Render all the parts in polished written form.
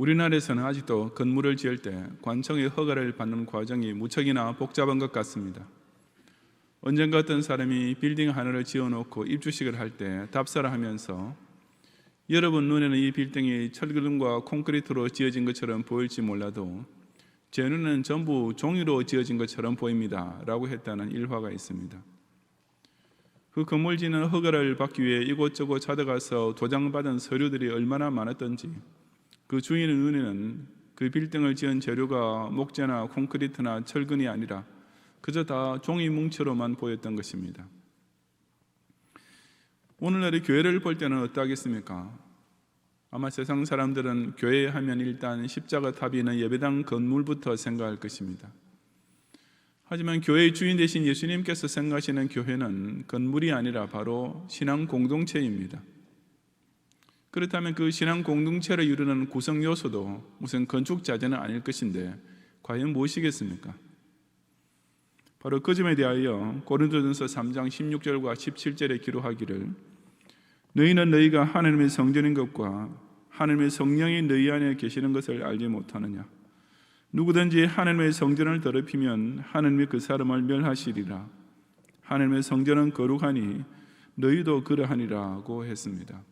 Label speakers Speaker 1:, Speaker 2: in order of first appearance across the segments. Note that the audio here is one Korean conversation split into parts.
Speaker 1: 우리나라에서는 아직도 건물을 지을 때 관청의 허가를 받는 과정이 무척이나 복잡한 것 같습니다. 언젠가 어떤 사람이 빌딩 하나를 지어놓고 입주식을 할 때 답사를 하면서 여러분 눈에는 이 빌딩이 철근과 콘크리트로 지어진 것처럼 보일지 몰라도 제 눈에는 전부 종이로 지어진 것처럼 보입니다 라고 했다는 일화가 있습니다. 그 건물 짓는 허가를 받기 위해 이곳저곳 찾아가서 도장받은 서류들이 얼마나 많았던지 그 주인의 눈에는 그 빌딩을 지은 재료가 목재나 콘크리트나 철근이 아니라 그저 다 종이 뭉쳐로만 보였던 것입니다. 오늘날의 교회를 볼 때는 어떠하겠습니까? 아마 세상 사람들은 교회 하면 일단 십자가 탑이 있는 예배당 건물부터 생각할 것입니다. 하지만 교회의 주인 되신 예수님께서 생각하시는 교회는 건물이 아니라 바로 신앙 공동체입니다. 그렇다면 그 신앙 공동체를 이루는 구성 요소도 무슨 건축 자재는 아닐 것인데 과연 무엇이겠습니까? 바로 그 점에 대하여 고린도전서 3장 16절과 17절에 기록하기를 너희는 너희가 하나님의 성전인 것과 하나님의 성령이 너희 안에 계시는 것을 알지 못하느냐. 누구든지 하나님의 성전을 더럽히면 하나님이 그 사람을 멸하시리라. 하나님의 성전은 거룩하니 너희도 그러하니라고 했습니다.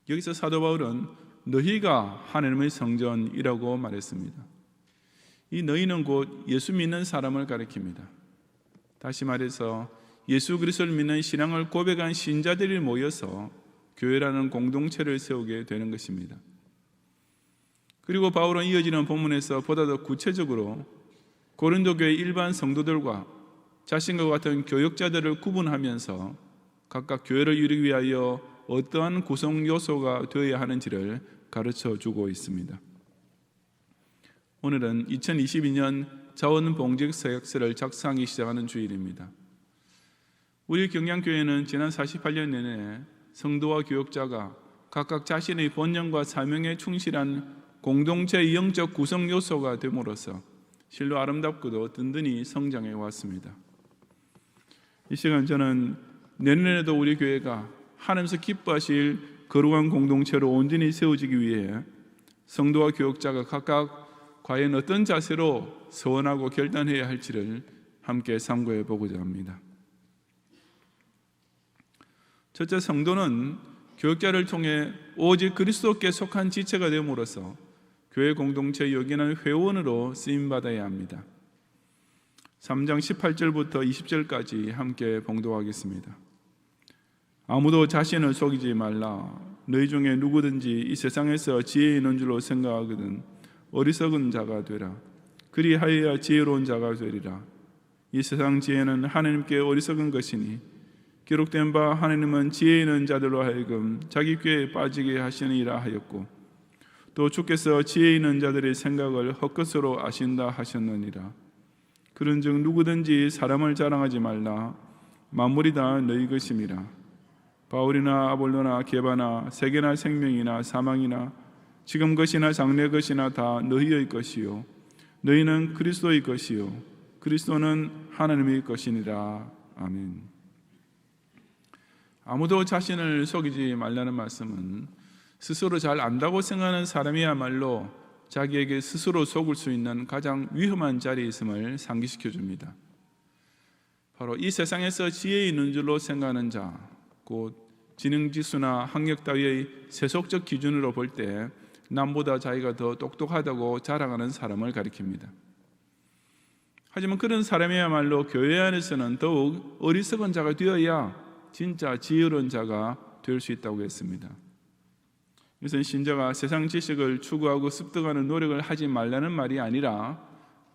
Speaker 1: 여기서 사도 바울은 너희가 하나님의 성전이라고 말했습니다. 이 너희는 곧 예수 믿는 사람을 가리킵니다. 다시 말해서 예수 그리스도를 믿는 신앙을 고백한 신자들이 모여서 교회라는 공동체를 세우게 되는 것입니다. 그리고 바울은 이어지는 본문에서 보다 더 구체적으로 고린도 교회 일반 성도들과 자신과 같은 교역자들을 구분하면서 각각 교회를 이루기 위하여 어떠한 구성 요소가 되어야 하는지를 가르쳐 주고 있습니다. 오늘은 2022년 자원봉직 서약서를 작성하기 시작하는 주일입니다. 우리 경량교회는 지난 48년 내내 성도와 교역자가 각각 자신의 본연과 사명에 충실한 공동체의 영적 구성 요소가 됨으로써 실로 아름답고도 든든히 성장해 왔습니다. 이 시간 저는 내년에도 우리 교회가 하나님께서 기뻐하실 거룩한 공동체로 온전히 세워지기 위해 성도와 교역자가 각각 과연 어떤 자세로 서원하고 결단해야 할지를 함께 상고해 보고자 합니다. 첫째, 성도는 교역자를 통해 오직 그리스도께 속한 지체가 됨으로써 교회 공동체의 여기는 회원으로 쓰임받아야 합니다. 3장 18절부터 20절까지 함께 봉독하겠습니다. 아무도 자신을 속이지 말라. 너희 중에 누구든지 이 세상에서 지혜 있는 줄로 생각하거든 어리석은 자가 되라. 그리하여야 지혜로운 자가 되리라. 이 세상 지혜는 하나님께 어리석은 것이니 기록된 바 하나님은 지혜 있는 자들로 하여금 자기 꾀에 빠지게 하시니라 하였고 또 주께서 지혜 있는 자들의 생각을 헛것으로 아신다 하셨느니라. 그런즉 누구든지 사람을 자랑하지 말라. 만물이 다 너희 것임이라. 바울이나 아볼로나 게바나 세계나 생명이나 사망이나 지금 것이나 장래 것이나 다 너희의 것이요 너희는 그리스도의 것이요 그리스도는 하나님의 것이니라. 아멘. 아무도 자신을 속이지 말라는 말씀은 스스로 잘 안다고 생각하는 사람이야말로 자기에게 스스로 속을 수 있는 가장 위험한 자리에 있음을 상기시켜 줍니다. 바로 이 세상에서 지혜 있는 줄로 생각하는 자, 곧 지능지수나 학력 따위의 세속적 기준으로 볼 때 남보다 자기가 더 똑똑하다고 자랑하는 사람을 가리킵니다. 하지만 그런 사람이야말로 교회 안에서는 더욱 어리석은 자가 되어야 진짜 지혜로운 자가 될 수 있다고 했습니다. 이것은 신자가 세상 지식을 추구하고 습득하는 노력을 하지 말라는 말이 아니라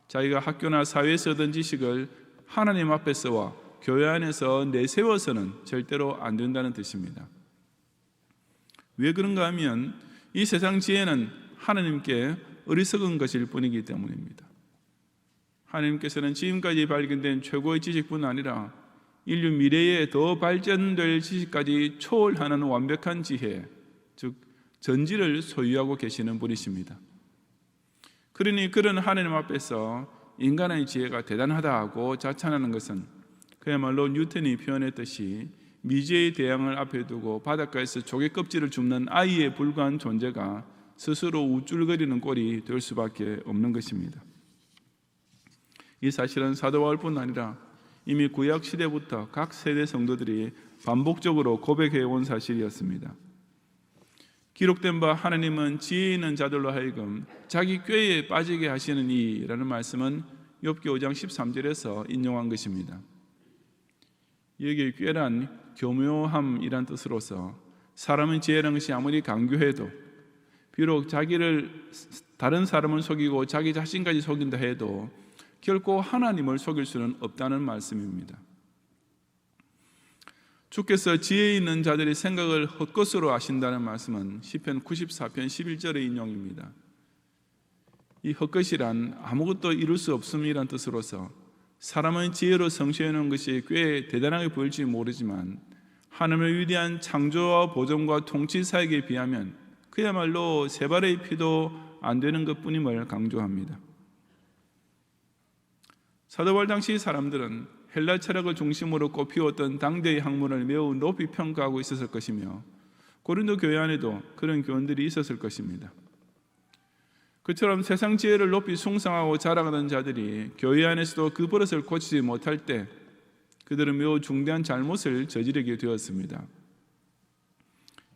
Speaker 1: 자기가 학교나 사회에서 얻은 지식을 하나님 앞에서와 교회 안에서 내세워서는 절대로 안 된다는 뜻입니다. 왜 그런가 하면 이 세상 지혜는 하나님께 어리석은 것일 뿐이기 때문입니다. 하나님께서는 지금까지 발견된 최고의 지식뿐 아니라 인류 미래에 더 발전될 지식까지 초월하는 완벽한 지혜, 즉 전지를 소유하고 계시는 분이십니다. 그러니 그런 하나님 앞에서 인간의 지혜가 대단하다고 자찬하는 것은 그야말로 뉴턴이 표현했듯이 미지의 대양을 앞에 두고 바닷가에서 조개 껍질을 줍는 아이에 불과한 존재가 스스로 우쭐거리는 꼴이 될 수밖에 없는 것입니다. 이 사실은 사도 바울뿐 아니라 이미 구약 시대부터 각 세대 성도들이 반복적으로 고백해온 사실이었습니다. 기록된 바 하나님은 지혜 있는 자들로 하여금 자기 꾀에 빠지게 하시는 이라는 말씀은 욥기 5장 13절에서 인용한 것입니다. 여기에 꾀란 교묘함이란 뜻으로서 사람의 지혜라는 것이 아무리 강교해도 비록 자기를 다른 사람을 속이고 자기 자신까지 속인다 해도 결코 하나님을 속일 수는 없다는 말씀입니다. 주께서 지혜 있는 자들의 생각을 헛것으로 아신다는 말씀은 시편 94편 11절의 인용입니다. 이 헛것이란 아무것도 이룰 수 없음이란 뜻으로서 사람의 지혜로 성취해 놓은 것이 꽤 대단하게 보일지 모르지만 하나님의 위대한 창조와 보존과 통치 사역에 비하면 그야말로 세 발의 피도 안 되는 것뿐임을 강조합니다. 사도 바울 당시 사람들은 헬라 철학을 중심으로 꼽히었던 당대의 학문을 매우 높이 평가하고 있었을 것이며 고린도 교회 안에도 그런 교원들이 있었을 것입니다. 그처럼 세상 지혜를 높이 숭상하고 자랑하던 자들이 교회 안에서도 그 버릇을 고치지 못할 때 그들은 매우 중대한 잘못을 저지르게 되었습니다.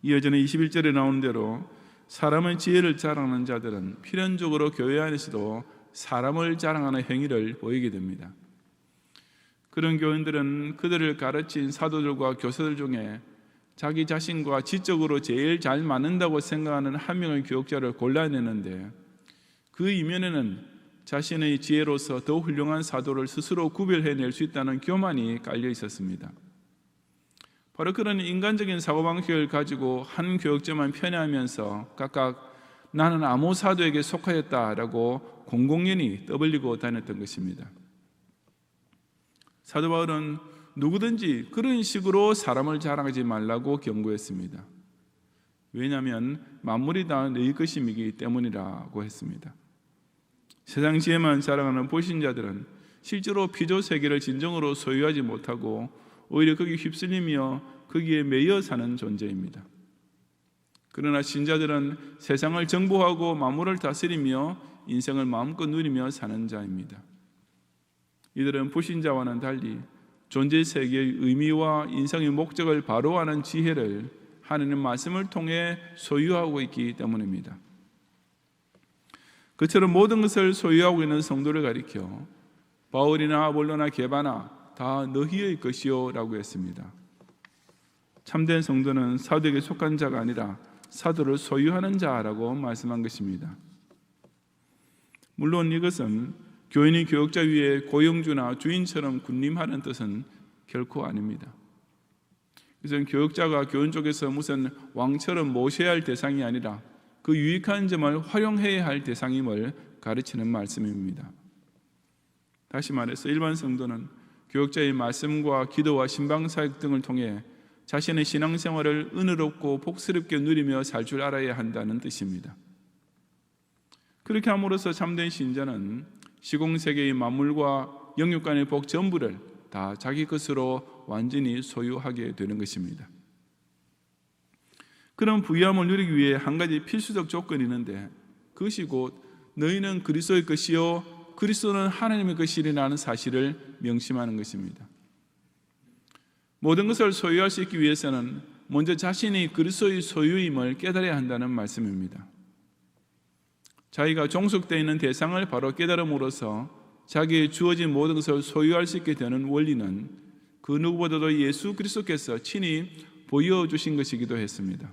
Speaker 1: 이어지는 21절에 나오는 대로 사람의 지혜를 자랑하는 자들은 필연적으로 교회 안에서도 사람을 자랑하는 행위를 보이게 됩니다. 그런 교인들은 그들을 가르친 사도들과 교사들 중에 자기 자신과 지적으로 제일 잘 맞는다고 생각하는 한 명의 교육자를 골라내는데 그 이면에는 자신의 지혜로서 더 훌륭한 사도를 스스로 구별해낼 수 있다는 교만이 깔려 있었습니다. 바로 그런 인간적인 사고방식을 가지고 한 교육자만 편애하면서 각각 나는 아무 사도에게 속하였다라고 공공연히 떠벌리고 다녔던 것입니다. 사도 바울은 누구든지 그런 식으로 사람을 자랑하지 말라고 경고했습니다. 왜냐하면 만물이 다 너희 것임이기 때문이라고 했습니다. 세상 지혜만 자랑하는 불신자들은 실제로 피조 세계를 진정으로 소유하지 못하고 오히려 거기에 휩쓸리며 거기에 매여 사는 존재입니다. 그러나 신자들은 세상을 정복하고 만물을 다스리며 인생을 마음껏 누리며 사는 자입니다. 이들은 불신자와는 달리 존재 세계의 의미와 인생의 목적을 바로 아는 지혜를 하나님 말씀을 통해 소유하고 있기 때문입니다. 그처럼 모든 것을 소유하고 있는 성도를 가리켜 바울이나 아볼로나 게바나 다 너희의 것이요 라고 했습니다. 참된 성도는 사도에게 속한 자가 아니라 사도를 소유하는 자라고 말씀한 것입니다. 물론 이것은 교인이 교역자 위에 고용주나 주인처럼 군림하는 뜻은 결코 아닙니다. 그래서 교역자가 교인 쪽에서 무슨 왕처럼 모셔야 할 대상이 아니라 그 유익한 점을 활용해야 할 대상임을 가르치는 말씀입니다. 다시 말해서 일반 성도는 교역자의 말씀과 기도와 신방사역 등을 통해 자신의 신앙생활을 은혜롭고 복스럽게 누리며 살 줄 알아야 한다는 뜻입니다. 그렇게 함으로써 참된 신자는 시공세계의 만물과 영육간의 복 전부를 다 자기 것으로 완전히 소유하게 되는 것입니다. 그런 부유함을 누리기 위해 한 가지 필수적 조건이 있는데 그것이 곧 너희는 그리스도의 것이요 그리스도는 하나님의 것이라는 사실을 명심하는 것입니다. 모든 것을 소유할 수 있기 위해서는 먼저 자신이 그리스도의 소유임을 깨달아야 한다는 말씀입니다. 자기가 종속되어 있는 대상을 바로 깨달음으로써 자기의 주어진 모든 것을 소유할 수 있게 되는 원리는 그 누구보다도 예수 그리스도께서 친히 보여주신 것이기도 했습니다.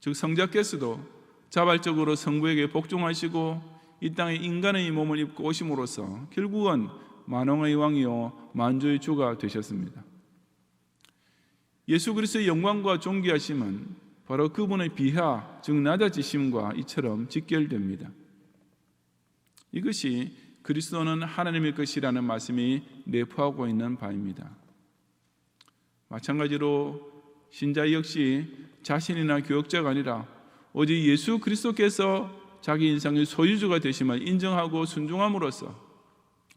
Speaker 1: 즉 성자께서도 자발적으로 성부에게 복종하시고 이 땅에 인간의 몸을 입고 오심으로써 결국은 만왕의 왕이요 만주의 주가 되셨습니다. 예수 그리스도의 영광과 존귀하심은 바로 그분의 비하, 즉 낮아지심과 이처럼 직결됩니다. 이것이 그리스도는 하나님의 것이라는 말씀이 내포하고 있는 바입니다. 마찬가지로 신자 역시 자신이나 교역자가 아니라 오직 예수 그리스도께서 자기 인생의 소유주가 되심을 인정하고 순종함으로써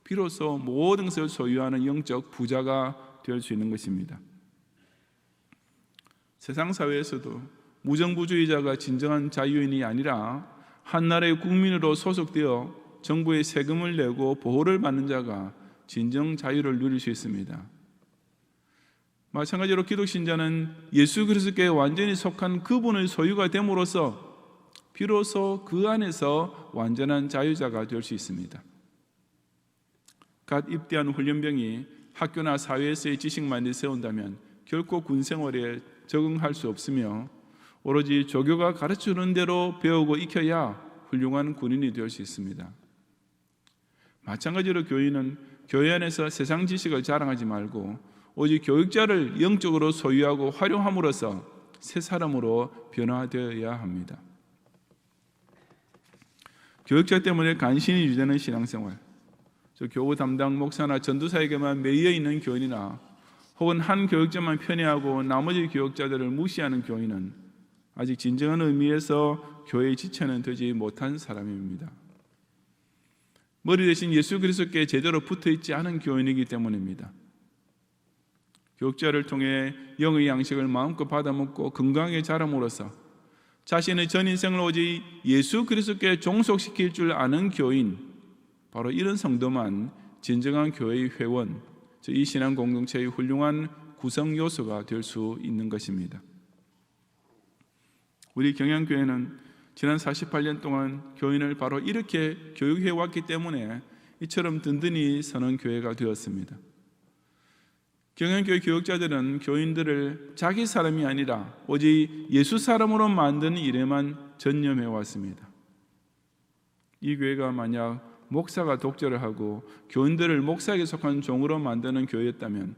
Speaker 1: 비로소 모든 것을 소유하는 영적 부자가 될 수 있는 것입니다. 세상 사회에서도 무정부주의자가 진정한 자유인이 아니라 한 나라의 국민으로 소속되어 정부의 세금을 내고 보호를 받는 자가 진정 자유를 누릴 수 있습니다. 마찬가지로 기독신자는 예수 그리스도께 완전히 속한 그분의 소유가 됨으로써 비로소 그 안에서 완전한 자유자가 될 수 있습니다. 갓 입대한 훈련병이 학교나 사회에서의 지식만 내세운다면 결코 군 생활에 적응할 수 없으며 오로지 조교가 가르치는 대로 배우고 익혀야 훌륭한 군인이 될 수 있습니다. 마찬가지로 교인은 교회 안에서 세상 지식을 자랑하지 말고 오직 교육자를 영적으로 소유하고 활용함으로써 새 사람으로 변화되어야 합니다. 교육자 때문에 간신히 유지되는 신앙생활, 교우 담당 목사나 전도사에게만 매여 있는 교인이나 혹은 한 교육자만 편애하고 나머지 교육자들을 무시하는 교인은 아직 진정한 의미에서 교회의 지체는 되지 못한 사람입니다. 머리 대신 예수 그리스도께 제대로 붙어있지 않은 교인이기 때문입니다. 교육자를 통해 영의 양식을 마음껏 받아먹고 건강하게 자람으로써 자신의 전 인생을 오직 예수 그리스도께 종속시킬 줄 아는 교인, 바로 이런 성도만 진정한 교회의 회원, 이 신앙 공동체의 훌륭한 구성 요소가 될 수 있는 것입니다. 우리 경양교회는 지난 48년 동안 교인을 바로 이렇게 교육해 왔기 때문에 이처럼 든든히 서는 교회가 되었습니다. 경양교회 교육자들은 교인들을 자기 사람이 아니라 오직 예수 사람으로 만드는 일에만 전념해 왔습니다. 이 교회가 만약 목사가 독재를 하고 교인들을 목사에게 속한 종으로 만드는 교회였다면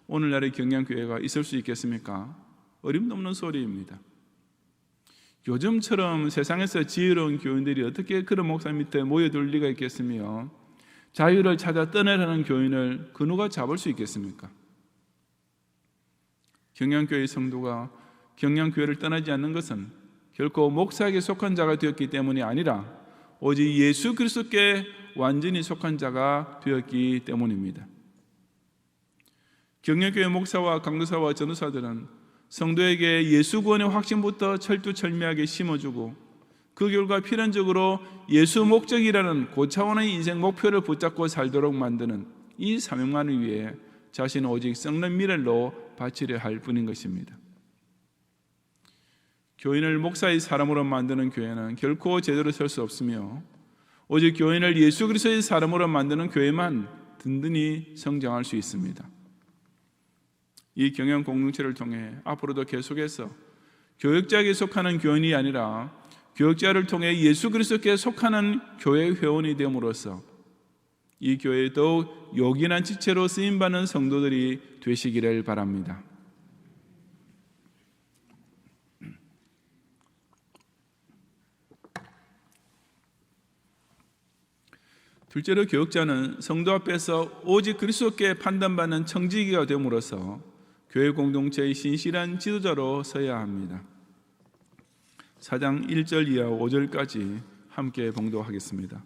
Speaker 1: 오늘날의 경양교회가 있을 수 있겠습니까? 어림도 없는 소리입니다. 요즘처럼 세상에서 지혜로운 교인들이 어떻게 그런 목사 밑에 모여들 리가 있겠으며 자유를 찾아 떠나려는 교인을 그 누가 잡을 수 있겠습니까? 경양교회의 성도가 경양교회를 떠나지 않는 것은 결코 목사에게 속한 자가 되었기 때문이 아니라 오직 예수 그리스도께 완전히 속한 자가 되었기 때문입니다. 경양교회 목사와 강도사와 전도사들은 성도에게 예수 구원의 확신부터 철두철미하게 심어주고 그 결과 필연적으로 예수 목적이라는 고차원의 인생 목표를 붙잡고 살도록 만드는 이 사명만을 위해 자신은 오직 썩는 미랄로 바치려 할 뿐인 것입니다. 교인을 목사의 사람으로 만드는 교회는 결코 제대로 설 수 없으며 오직 교인을 예수 그리스도의 사람으로 만드는 교회만 든든히 성장할 수 있습니다. 이 경영 공동체를 통해 앞으로도 계속해서 교육자에게 속하는 교인이 아니라 교육자를 통해 예수 그리스도께 속하는 교회 회원이 됨으로써 이 교회에 더욱 요긴한 지체로 쓰임받는 성도들이 되시기를 바랍니다. 둘째로 교육자는 성도 앞에서 오직 그리스도께 판단받는 청지기가 됨으로써 교회 공동체의 신실한 지도자로 서야 합니다. 4장 1절 이하 5절까지 함께 봉독하겠습니다.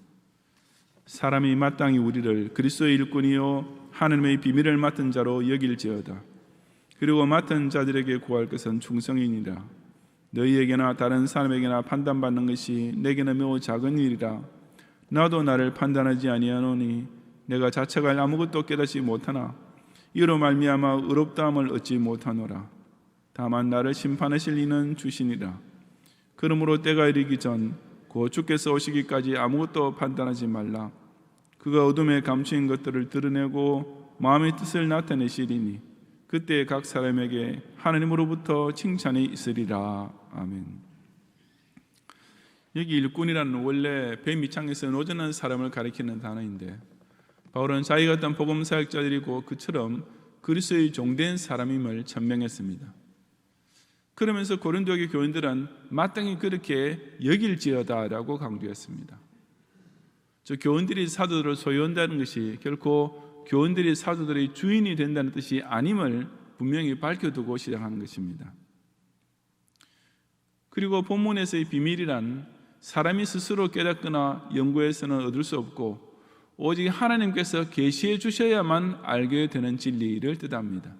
Speaker 1: 사람이 마땅히 우리를 그리스도의 일꾼이요 하나님의 비밀을 맡은 자로 여길지어다. 그리고 맡은 자들에게 구할 것은 충성이니라. 너희에게나 다른 사람에게나 판단받는 것이 내게는 매우 작은 일이라. 나도 나를 판단하지 아니하노니 내가 자책할 아무것도 깨닫지 못하나 이로 말미암아 의롭다함을 얻지 못하노라. 다만 나를 심판하실 이는 주시니라. 그러므로 때가 이르기 전 곧 주께서 오시기까지 아무것도 판단하지 말라. 그가 어둠에 감추인 것들을 드러내고 마음의 뜻을 나타내시리니 그때 각 사람에게 하나님으로부터 칭찬이 있으리라. 아멘. 여기 일꾼이라는 원래 뱀이창에서 노전한 사람을 가리키는 단어인데 바울은 자기가 어떤 복음 사역자들이고 그처럼 그리스도의 종된 사람임을 천명했습니다. 그러면서 고린도의 교인들은 마땅히 그렇게 여길지어다라고 강조했습니다. 교인들이 사도들을 소유한다는 것이 결코 교인들이 사도들의 주인이 된다는 뜻이 아님을 분명히 밝혀두고 시작하는 것입니다. 그리고 본문에서의 비밀이란 사람이 스스로 깨닫거나 연구해서는 얻을 수 없고 오직 하나님께서 계시해 주셔야만 알게 되는 진리를 뜻합니다.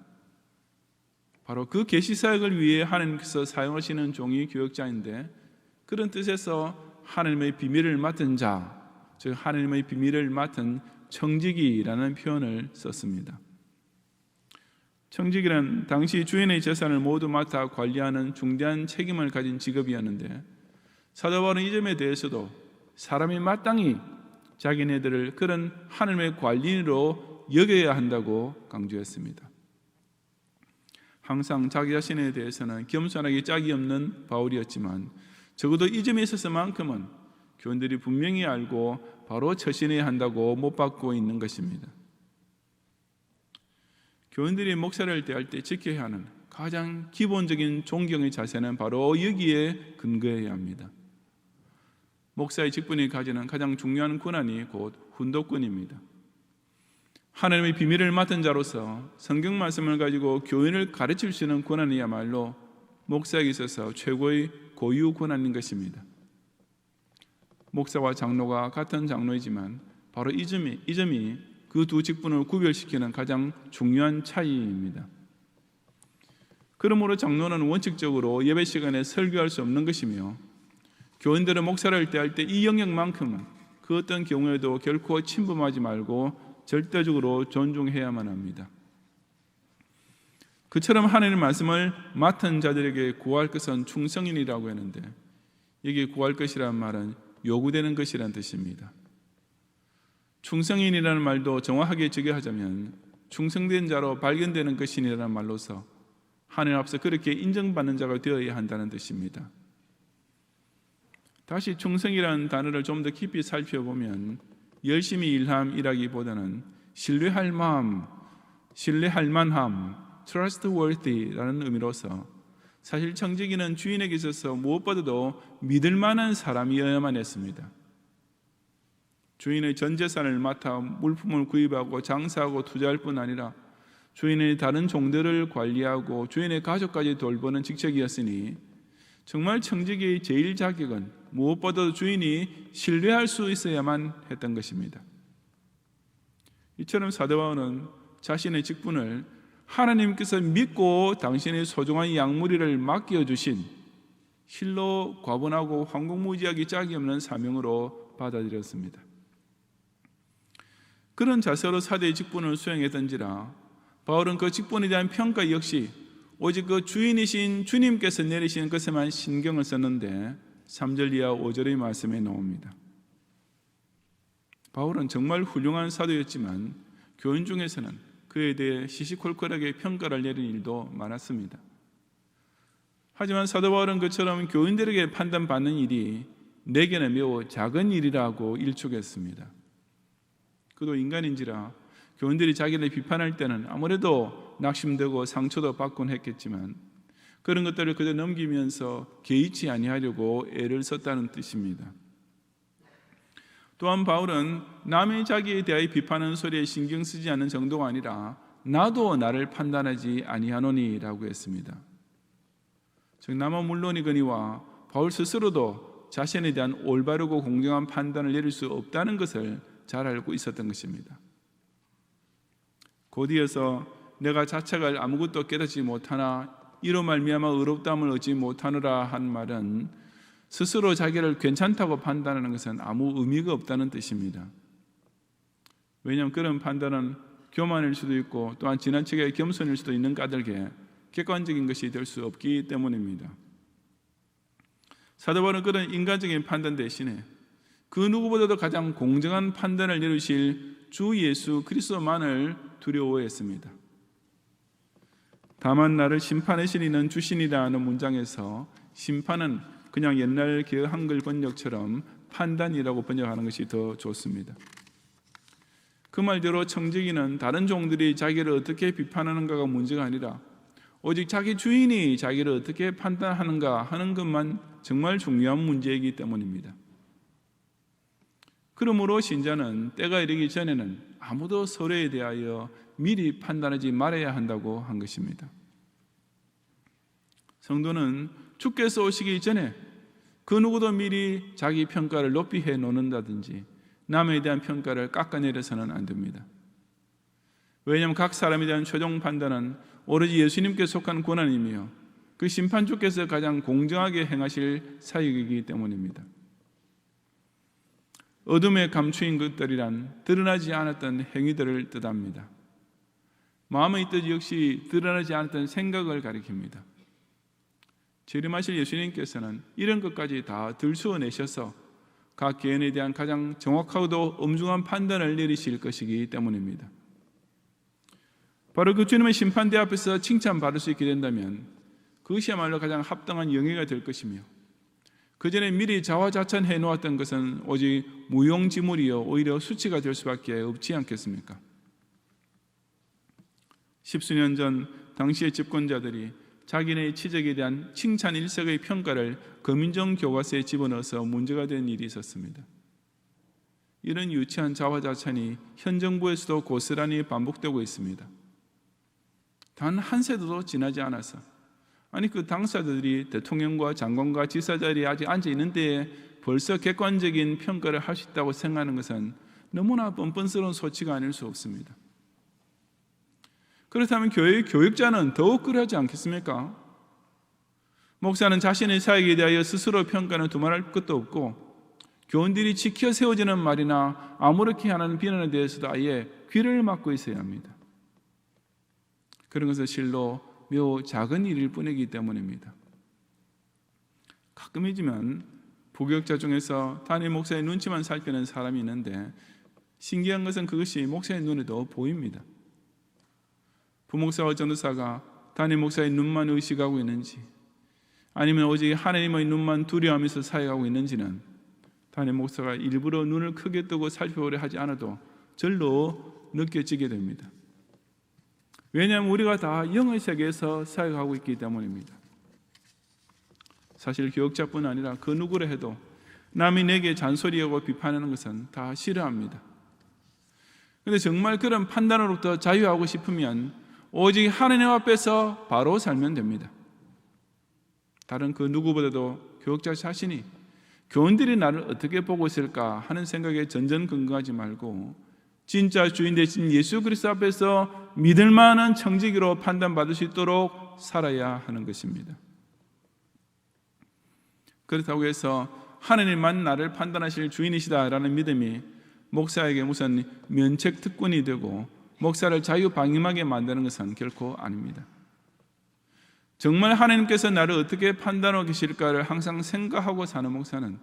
Speaker 1: 바로 그 계시 사역을 위해 하나님께서 사용하시는 종이 교역자인데, 그런 뜻에서 하나님의 비밀을 맡은 자, 즉 하나님의 비밀을 맡은 청지기라는 표현을 썼습니다. 청지기란 당시 주인의 재산을 모두 맡아 관리하는 중대한 책임을 가진 직업이었는데, 사도 바울은 이 점에 대해서도 사람이 마땅히 자기네들을 그런 하나님의 관리인으로 여겨야 한다고 강조했습니다. 항상 자기 자신에 대해서는 겸손하기 짝이 없는 바울이었지만, 적어도 이 점에 있어서만큼은 교인들이 분명히 알고 바로 처신해야 한다고 못 받고 있는 것입니다. 교인들이 목사를 대할 때 지켜야 하는 가장 기본적인 존경의 자세는 바로 여기에 근거해야 합니다. 목사의 직분이 가지는 가장 중요한 권한이 곧 훈독권입니다. 하나님의 비밀을 맡은 자로서 성경 말씀을 가지고 교인을 가르칠 수 있는 권한이야말로 목사에게 있어서 최고의 고유 권한인 것입니다. 목사와 장로가 같은 장로이지만 바로 이 점이 그 두 직분을 구별시키는 가장 중요한 차이입니다. 그러므로 장로는 원칙적으로 예배 시간에 설교할 수 없는 것이며, 교인들은 목사를 대할 때 이 영역만큼은 그 어떤 경우에도 결코 침범하지 말고 절대적으로 존중해야만 합니다. 그처럼 하나님의 말씀을 맡은 자들에게 구할 것은 충성인이라고 했는데, 여기 구할 것이라는 말은 요구되는 것이라는 뜻입니다. 충성인이라는 말도 정확하게 적용하자면 충성된 자로 발견되는 것이라는 말로서 하나님 앞서 그렇게 인정받는 자가 되어야 한다는 뜻입니다. 다시 충성이라는 단어를 좀 더 깊이 살펴보면 열심히 일함이라기보다는 신뢰할 마음, 신뢰할 만함, trustworthy라는 의미로서 사실 청지기는 주인에게 있어서 무엇보다도 믿을 만한 사람이어야만 했습니다. 주인의 전 재산을 맡아 물품을 구입하고 장사하고 투자할 뿐 아니라 주인의 다른 종들을 관리하고 주인의 가족까지 돌보는 직책이었으니 정말 청지기의 제일 자격은 무엇보다도 주인이 신뢰할 수 있어야만 했던 것입니다. 이처럼 사도 바울은 자신의 직분을 하나님께서 믿고 당신의 소중한 양무리를 맡겨주신 실로 과분하고 황공무지하기 짝이 없는 사명으로 받아들였습니다. 그런 자세로 사대의 직분을 수행했던지라 바울은 그 직분에 대한 평가 역시 오직 그 주인이신 주님께서 내리시는 것에만 신경을 썼는데 3절 이하 5절의 말씀에 나옵니다. 바울은 정말 훌륭한 사도였지만 교인 중에서는 그에 대해 시시콜콜하게 평가를 내리는 일도 많았습니다. 하지만 사도 바울은 그처럼 교인들에게 판단받는 일이 내게는 매우 작은 일이라고 일축했습니다. 그도 인간인지라 교인들이 자기를 비판할 때는 아무래도 낙심되고 상처도 받곤 했겠지만 그런 것들을 그저 넘기면서 개의치 아니하려고 애를 썼다는 뜻입니다. 또한 바울은 남의 자기에 대하여 비판하는 소리에 신경 쓰지 않는 정도가 아니라 나도 나를 판단하지 아니하노니 라고 했습니다. 즉 남은 물론이거니와 바울 스스로도 자신에 대한 올바르고 공정한 판단을 내릴 수 없다는 것을 잘 알고 있었던 것입니다. 곧이어서 내가 자책할 아무것도 깨닫지 못하나 이로 말미암아 의롭다함을 얻지 못하노라 한 말은 스스로 자기를 괜찮다고 판단하는 것은 아무 의미가 없다는 뜻입니다. 왜냐하면 그런 판단은 교만일 수도 있고 또한 지나치게 겸손일 수도 있는 까닭에 객관적인 것이 될 수 없기 때문입니다. 사도 바울은 그런 인간적인 판단 대신에 그 누구보다도 가장 공정한 판단을 내리실 주 예수 그리스도만을 두려워했습니다. 다만 나를 심판의 신이는 주신이라 하는 문장에서 심판은 그냥 옛날 한글 번역처럼 판단이라고 번역하는 것이 더 좋습니다. 그 말대로 청지기는 다른 종들이 자기를 어떻게 비판하는가가 문제가 아니라 오직 자기 주인이 자기를 어떻게 판단하는가 하는 것만 정말 중요한 문제이기 때문입니다. 그러므로 신자는 때가 이르기 전에는 아무도 서로에 대하여 미리 판단하지 말아야 한다고 한 것입니다. 성도는 주께서 오시기 전에 그 누구도 미리 자기 평가를 높이 해놓는다든지 남에 대한 평가를 깎아내려서는 안 됩니다. 왜냐하면 각 사람에 대한 최종 판단은 오로지 예수님께 속한 권한이며 그 심판주께서 가장 공정하게 행하실 사역이기 때문입니다. 어둠에 감추인 것들이란 드러나지 않았던 행위들을 뜻합니다. 마음의 뜻 역시 드러나지 않았던 생각을 가리킵니다. 재림하실 예수님께서는 이런 것까지 다 들추어내셔서 각 개인에 대한 가장 정확하고도 엄중한 판단을 내리실 것이기 때문입니다. 바로 그 주님의 심판대 앞에서 칭찬받을 수 있게 된다면 그것이야말로 가장 합당한 영예가 될 것이며 그 전에 미리 자화자찬해 놓았던 것은 오직 무용지물이요 오히려 수치가 될 수밖에 없지 않겠습니까? 십수년 전 당시의 집권자들이 자기네의 치적에 대한 칭찬 일색의 평가를 거민정 교과서에 집어넣어서 문제가 된 일이 있었습니다. 이런 유치한 자화자찬이 현 정부에서도 고스란히 반복되고 있습니다. 단 한 세대도 지나지 않아서 아니 그 당사자들이 대통령과 장관과 지사 자리에 아직 앉아 있는 데에 벌써 객관적인 평가를 할 수 있다고 생각하는 것은 너무나 뻔뻔스러운 소치가 아닐 수 없습니다. 그렇다면 교회의 교육자는 더욱 그러하지 않겠습니까? 목사는 자신의 사역에 대하여 스스로 평가는 두말할 것도 없고 교원들이 지켜 세워지는 말이나 아무렇게 하는 비난에 대해서도 아예 귀를 막고 있어야 합니다. 그런 것은 실로 매우 작은 일일 뿐이기 때문입니다. 가끔이지만 부교육자 중에서 담임 목사의 눈치만 살피는 사람이 있는데 신기한 것은 그것이 목사의 눈에도 보입니다. 부목사와 전도사가 담임 목사의 눈만 의식하고 있는지 아니면 오직 하나님의 눈만 두려워하면서 사역하고 있는지는 담임 목사가 일부러 눈을 크게 뜨고 살펴보려 하지 않아도 절로 느껴지게 됩니다. 왜냐하면 우리가 다 영의 세계에서 사역하고 있기 때문입니다. 사실 교육자뿐 아니라 그 누구를 해도 남이 내게 잔소리하고 비판하는 것은 다 싫어합니다. 그런데 정말 그런 판단으로부터 자유하고 싶으면 오직 하나님 앞에서 바로 살면 됩니다. 다른 그 누구보다도 교육자 자신이 교원들이 나를 어떻게 보고 있을까 하는 생각에 전전긍긍하지 말고 진짜 주인 되신 예수 그리스도 앞에서 믿을 만한 청지기로 판단받을 수 있도록 살아야 하는 것입니다. 그렇다고 해서 하나님만 나를 판단하실 주인이시다라는 믿음이 목사에게 무슨 면책 특권이 되고 목사를 자유방임하게 만드는 것은 결코 아닙니다. 정말 하나님께서 나를 어떻게 판단하고 계실까를 항상 생각하고 사는 목사는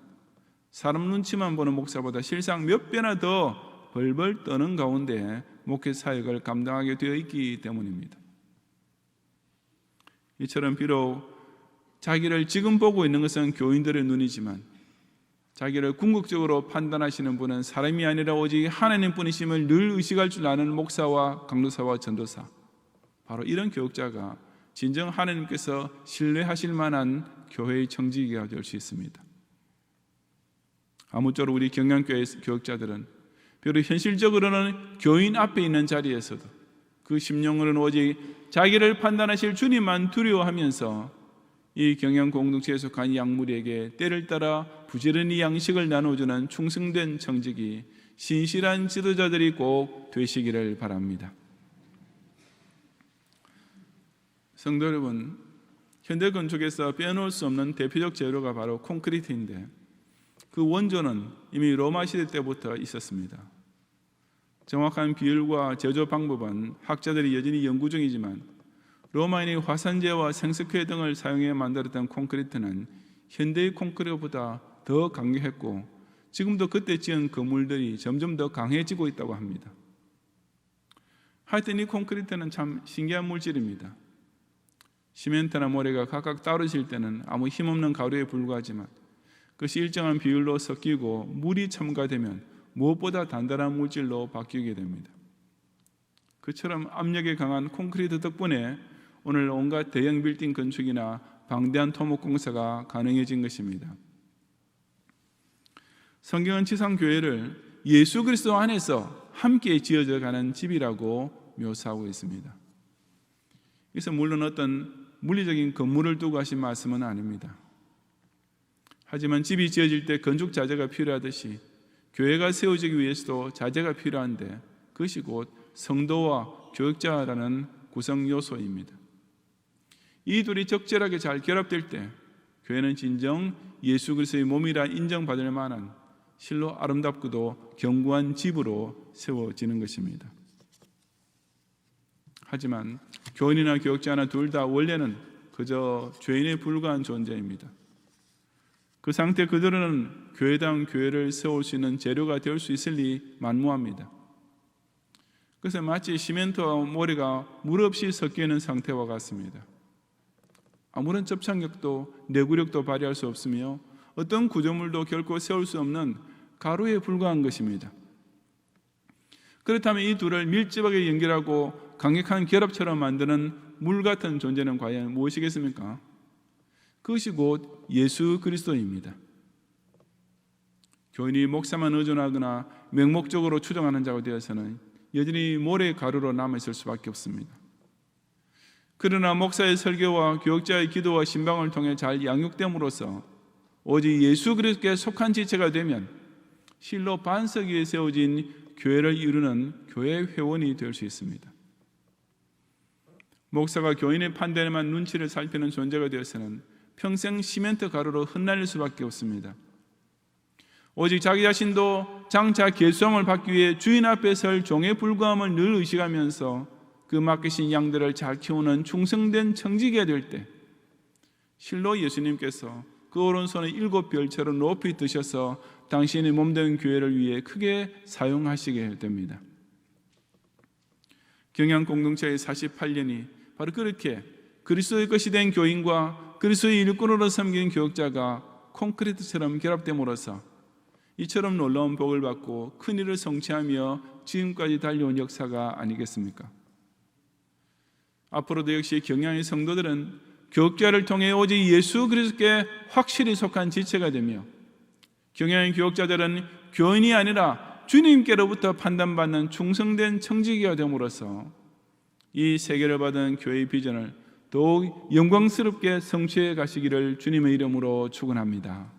Speaker 1: 사람 눈치만 보는 목사보다 실상 몇 배나 더 벌벌 떠는 가운데 목회 사역을 감당하게 되어 있기 때문입니다. 이처럼 비록 자기를 지금 보고 있는 것은 교인들의 눈이지만 자기를 궁극적으로 판단하시는 분은 사람이 아니라 오직 하나님뿐이심을 늘 의식할 줄 아는 목사와 강도사와 전도사, 바로 이런 교육자가 진정 하나님께서 신뢰하실 만한 교회의 청지기가 될 수 있습니다. 아무쪼록 우리 경양교회 교육자들은 비록 현실적으로는 교인 앞에 있는 자리에서도 그 심령으로는 오직 자기를 판단하실 주님만 두려워하면서 이 경양 공동체에 속한 양무리에게 때를 따라 부지런히 양식을 나눠주는 충성된 청직이 신실한 지도자들이 꼭 되시기를 바랍니다. 성도 여러분, 현대 건축에서 빼놓을 수 없는 대표적 재료가 바로 콘크리트인데 그 원조는 이미 로마 시대 때부터 있었습니다. 정확한 비율과 제조 방법은 학자들이 여전히 연구 중이지만 로마인이 화산재와 생석회 등을 사용해 만들었던 콘크리트는 현대의 콘크리트보다 더 강력했고 지금도 그때 지은 건물들이 점점 더 강해지고 있다고 합니다. 하여튼 이 콘크리트는 참 신기한 물질입니다. 시멘트나 모래가 각각 떨어질 때는 아무 힘없는 가루에 불과하지만 그것이 일정한 비율로 섞이고 물이 첨가되면 무엇보다 단단한 물질로 바뀌게 됩니다. 그처럼 압력에 강한 콘크리트 덕분에 오늘 온갖 대형 빌딩 건축이나 방대한 토목공사가 가능해진 것입니다. 성경은 지상교회를 예수 그리스도 안에서 함께 지어져 가는 집이라고 묘사하고 있습니다. 그래서 물론 어떤 물리적인 건물을 두고 하신 말씀은 아닙니다. 하지만 집이 지어질 때 건축 자재가 필요하듯이 교회가 세워지기 위해서도 자재가 필요한데 그것이 곧 성도와 교역자라는 구성 요소입니다. 이 둘이 적절하게 잘 결합될 때 교회는 진정 예수 그리스도의 몸이라 인정받을 만한 실로 아름답고도 견고한 집으로 세워지는 것입니다. 하지만 교인이나 교역자나 둘 다 원래는 그저 죄인에 불과한 존재입니다. 그 상태 그들은 교회당 교회를 세울 수 있는 재료가 될 수 있을리 만무합니다. 그래서 마치 시멘트와 모래가 물 없이 섞여 있는 상태와 같습니다. 아무런 접착력도 내구력도 발휘할 수 없으며 어떤 구조물도 결코 세울 수 없는 가루에 불과한 것입니다. 그렇다면 이 둘을 밀접하게 연결하고 강력한 결합처럼 만드는 물 같은 존재는 과연 무엇이겠습니까? 그것이 곧 예수 그리스도입니다. 교인이 목사만 의존하거나 맹목적으로 추정하는 자가 되어서는 여전히 모래 가루로 남아있을 수밖에 없습니다. 그러나 목사의 설교와 교역자의 기도와 신방을 통해 잘 양육됨으로써 오직 예수 그리스도께 속한 지체가 되면 실로 반석 위에 세워진 교회를 이루는 교회 회원이 될 수 있습니다. 목사가 교인의 판단에만 눈치를 살피는 존재가 되어서는 평생 시멘트 가루로 흩날릴 수밖에 없습니다. 오직 자기 자신도 장차 계수함을 받기 위해 주인 앞에 설 종의 불구함을 늘 의식하면서 그 맡기신 양들을 잘 키우는 충성된 청지기가 될 때 실로 예수님께서 그 오른손을 7별처럼 높이 드셔서 당신의 몸된 교회를 위해 크게 사용하시게 됩니다. 경양 공동체의 48년이 바로 그렇게 그리스도의 것이 된 교인과 그리스도의 일꾼으로 섬긴 교역자가 콘크리트처럼 결합됨으로써 이처럼 놀라운 복을 받고 큰 일을 성취하며 지금까지 달려온 역사가 아니겠습니까? 앞으로도 역시 경양의 성도들은 교역자를 통해 오직 예수 그리스도께 확실히 속한 지체가 되며 경양의 교역자들은 교인이 아니라 주님께로부터 판단받는 충성된 청지기가 됨으로써 이 세계를 받은 교회의 비전을 더욱 영광스럽게 성취해 가시기를 주님의 이름으로 축원합니다.